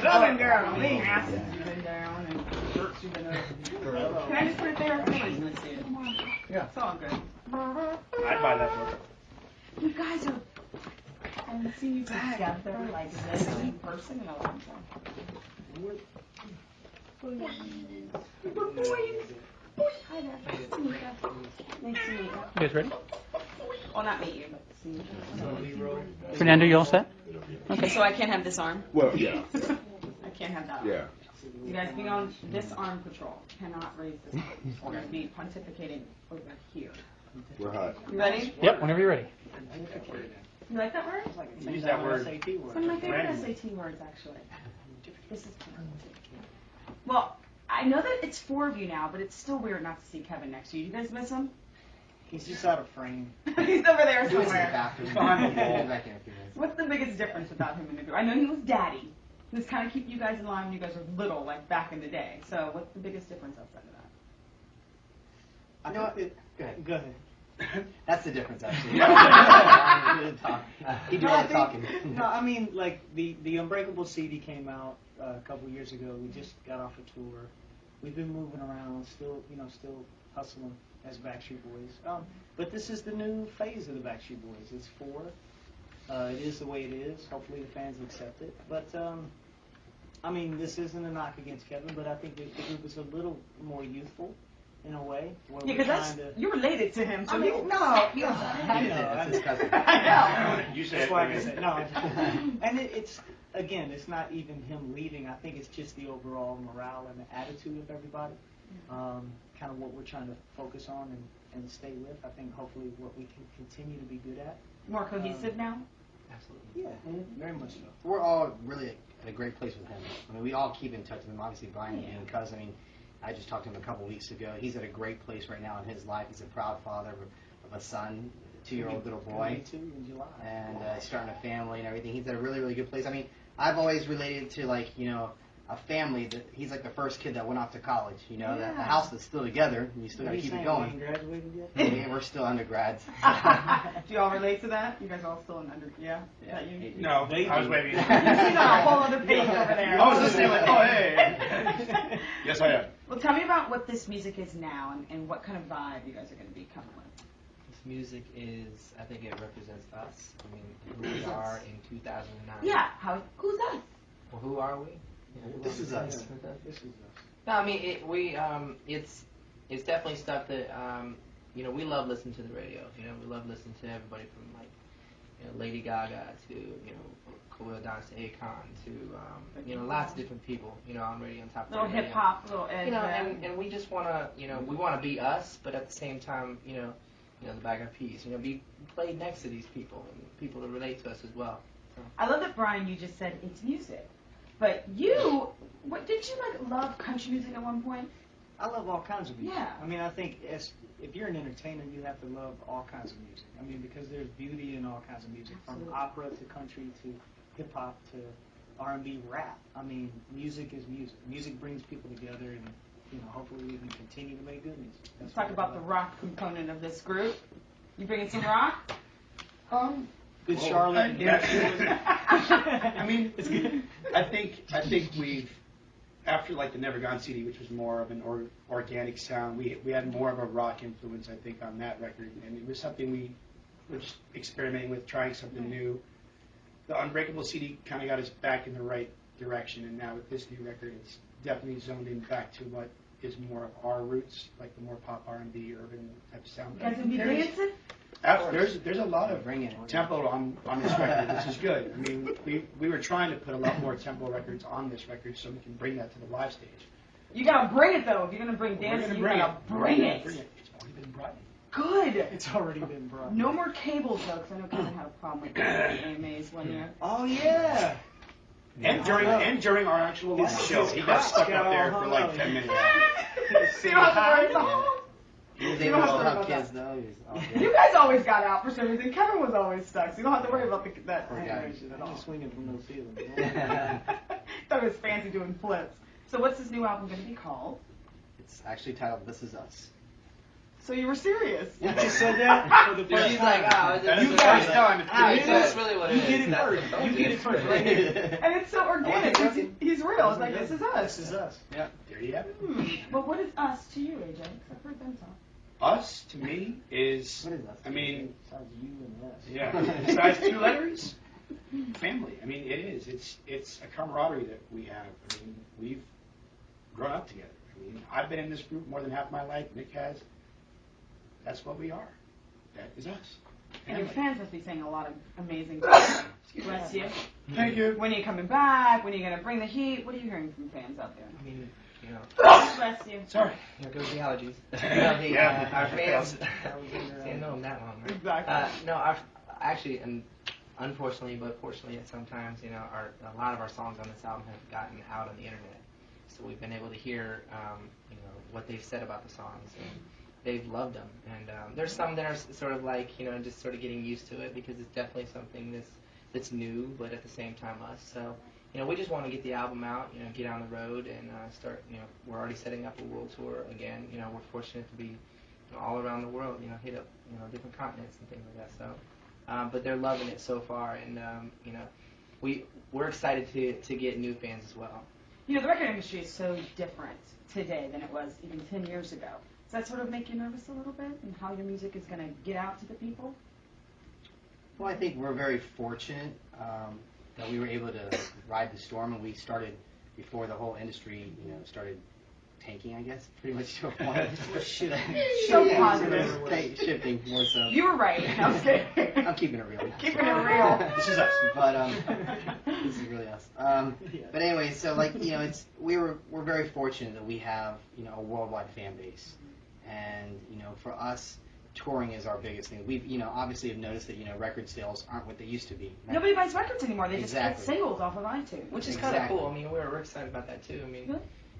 Southern girl, me. Asses you've been down and shirts you've been over. Can I just put it there? Nobody's gonna see it. Yeah. It's all good. I'd buy that book. You guys are. I haven't seen you together like this in person in a long time. Hi there. Nice to meet you. Nice to meet you. You guys ready? Well, not meet you, but see you. Fernando, you all set? Okay, so I can't have this arm? Well, yeah. I can't have that arm. Yeah. You guys be on this arm patrol. Cannot raise this arm. Or be pontificating over here. We're hot. You ready? Yep, whenever you're ready. You like that word? Use that word. It's one of my favorite SAT words, actually. This is well, I know that it's 4 of you now, but it's still weird not to see Kevin next to you. Do you guys miss him? He's just out of frame. He's over there He was in the somewhere. bathroom. Behind the wall. He's back in a few minutes. What's the biggest difference about him in the group? I know he was daddy. He was kind of keep you guys in line when you guys were little, like back in the day. So what's the biggest difference outside of that? I know it. Go ahead. That's the difference, actually. He did all the talking. No, I mean, like, the Unbreakable CD came out a couple years ago. We just got off a tour. We've been moving around, still hustling as Backstreet Boys. But this is the new phase of the Backstreet Boys. It's 4. It is the way it is. Hopefully the fans accept it. But, I mean, this isn't a knock against Kevin, but I think the group is a little more youthful in a way. Yeah, because that's you're related to him. So I mean, no, I know. That's his cousin. I know. You said That's why I said no. And it's again, it's not even him leaving. I think it's just the overall morale and the attitude of everybody. Kind of what we're trying to focus on and stay with. I think hopefully what we can continue to be good at. More cohesive now? Absolutely. Yeah, very much so. We're all really at a great place with him. I mean, we all keep in touch with him. Obviously, Brian being a cousin. I mean, I just talked to him a couple weeks ago. He's at a great place right now in his life. He's a proud father of a son, 2-year-old little boy, 22 in July. and starting a family and everything. He's at a really, really good place. I mean, I've always related to, like, you know, a family that he's like the first kid that went off to college. You know, that the house is still together, and you still got to keep it going. You graduated yet? Yeah, we're still undergrads. Do you all relate to that? You guys all still in under? Yeah. Is that you? No, I was waiting. You see that whole other page over there. I was listening like, oh, hey. Yes, I am. Well, tell me about what this music is now and what kind of vibe you guys are going to be coming with. This music is, I think it represents us. I mean, who we are in 2009. Yeah. Who's us? Well, who are we? This is us. This is us. No, I mean, it's definitely stuff that, you know, we love listening to the radio. You know, we love listening to everybody from, like, you know, Lady Gaga to, you know, Cool Dance to Akon to, you know, lots of different people, you know, on radio on top of Little the radio. hip hop, little edge. You know, and we just want to, you know, we want to be us, but at the same time, you know, the Black Eyed Peas, you know, be played next to these people and people that relate to us as well. So. I love that, Brian, you just said it's music. But you, didn't you, like, love country music at one point? I love all kinds of music. Yeah. I mean, I think if you're an entertainer, you have to love all kinds of music. I mean, because there's beauty in all kinds of music, Absolutely. from opera to country to hip-hop to R&B, rap. I mean, music is music. Music brings people together, and, you know, hopefully we can continue to make good music. Let's talk about the rock component of this group. You bringing some rock? Good Charlotte. I mean, it's good. I think we've, after like the Never Gone CD, which was more of an organic sound, we had more of a rock influence, I think, on that record, and it was something we were just experimenting with, trying something new. The Unbreakable CD kind of got us back in the right direction, and now with this new record, it's definitely zoned in back to what is more of our roots, like the more pop R&B, urban type sound. You guys gonna be dancing? There's a lot of tempo on this record, which is good. I mean, we were trying to put a lot more tempo records on this record so we can bring that to the live stage. You gotta bring it though. If you're gonna bring dancing, you gotta bring it. It's already been brought in. Good. It's already been brought. No more cables though, because I know Kevin had a problem with the AMAs one year. Oh, yeah. And during our actual live show, he got stuck up there for like 10 minutes. So you don't have to worry about He was able to help kids, though. He was all good. You guys always got out for some reason. Kevin was always stuck, so you don't have to worry about that situation at all. I'm swinging from no ceiling. Thought it was fancy doing flips. So what's this new album going to be called? It's actually titled This Is Us. So you were serious. You just said that for the first She's time. like, oh, That's you the guys first time. It's Ah, pretty that's good. really what You it get is. it That's- first. You get it first right here. And it's so organic. He's real. It's like, this is us. This is us. Yeah, there you have it. But what is us to you, AJ? 'Cause I've heard them talk. Us, to me, is, What is us? I mean, Besides you and us. yeah, besides 2 letters, family. I mean, it is. It's a camaraderie that we have. I mean, we've grown up together. I mean, I've been in this group more than half my life. Nick has. That's what we are. That is us. And your Family. fans must be saying a lot of amazing things. Bless you. Thank you. When are you coming back? When are you going to bring the heat? What are you hearing from fans out there? I mean, you know, Bless you. Sorry. here goes the allergies. No, Yeah. our fans. That was in your Didn't know them that long, right? Exactly. No, our actually, and unfortunately, but fortunately, sometimes a lot of our songs on this album have gotten out on the internet, so we've been able to hear what they've said about the songs, and they've loved them. And there's some that are sort of like just sort of getting used to it because it's definitely something that's new, but at the same time us. So we just want to get the album out, get on the road and start. We're already setting up a world tour again. We're fortunate to be all around the world. Hit up different continents and things like that. So, but they're loving it so far, and we're excited to get new fans as well. The record industry is so different today than it was even 10 years ago. Does that sort of make you nervous a little bit and how your music is going to get out to the people? Well, I think we're very fortunate that we were able to ride the storm, and we started before the whole industry, started tanking, I guess, pretty much to a point. So positive. Shifting more so. You were right. I'm just kidding. I'm keeping it real. Keeping it real. This is us. But this is really us. But anyway, so we're very fortunate that we have a worldwide fan base, and for us, touring is our biggest thing. We've obviously have noticed that record sales aren't what they used to be. Nobody buys records anymore. They just get Exactly. singles off of iTunes. Which is kind of cool. I mean, we're excited about that too. I mean,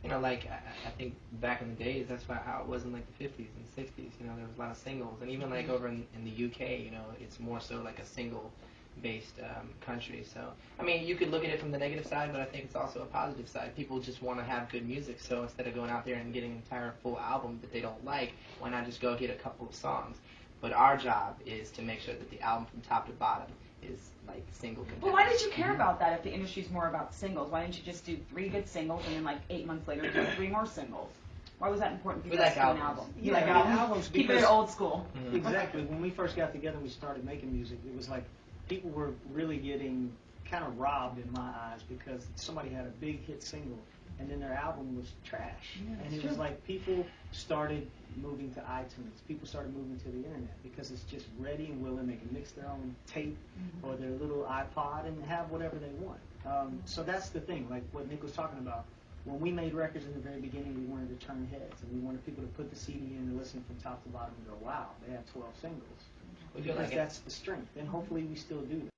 I think back in the days, that's how it was in like the 50s and 60s. There was a lot of singles, and even like over in the UK, it's more so like a single-based country. So, I mean, you could look at it from the negative side, but I think it's also a positive side. People just want to have good music, so instead of going out there and getting an entire full album that they don't like, why not just go get a couple of songs? But our job is to make sure that the album from top to bottom is like single content. Well, why did you care about that if the industry's more about singles? Why didn't you just do 3 good singles and then like 8 months later do 3 more singles? Why was that important for you We guys like to do an albums. album? Yeah, You like I mean, albums? albums Keep it because- old school. Exactly. When we first got together and we started making music, it was like people were really getting kind of robbed in my eyes because somebody had a big hit single and then their album was trash. Yeah, and that's it was true. like people started moving to iTunes. People started moving to the internet because it's just ready and willing. They can mix their own tape or their little iPod and have whatever they want. So that's the thing, like what Nick was talking about. When we made records in the very beginning, we wanted to turn heads, and we wanted people to put the CD in and listen from top to bottom and go, wow, they have 12 singles. We feel Because like that's the strength, and hopefully we still do that.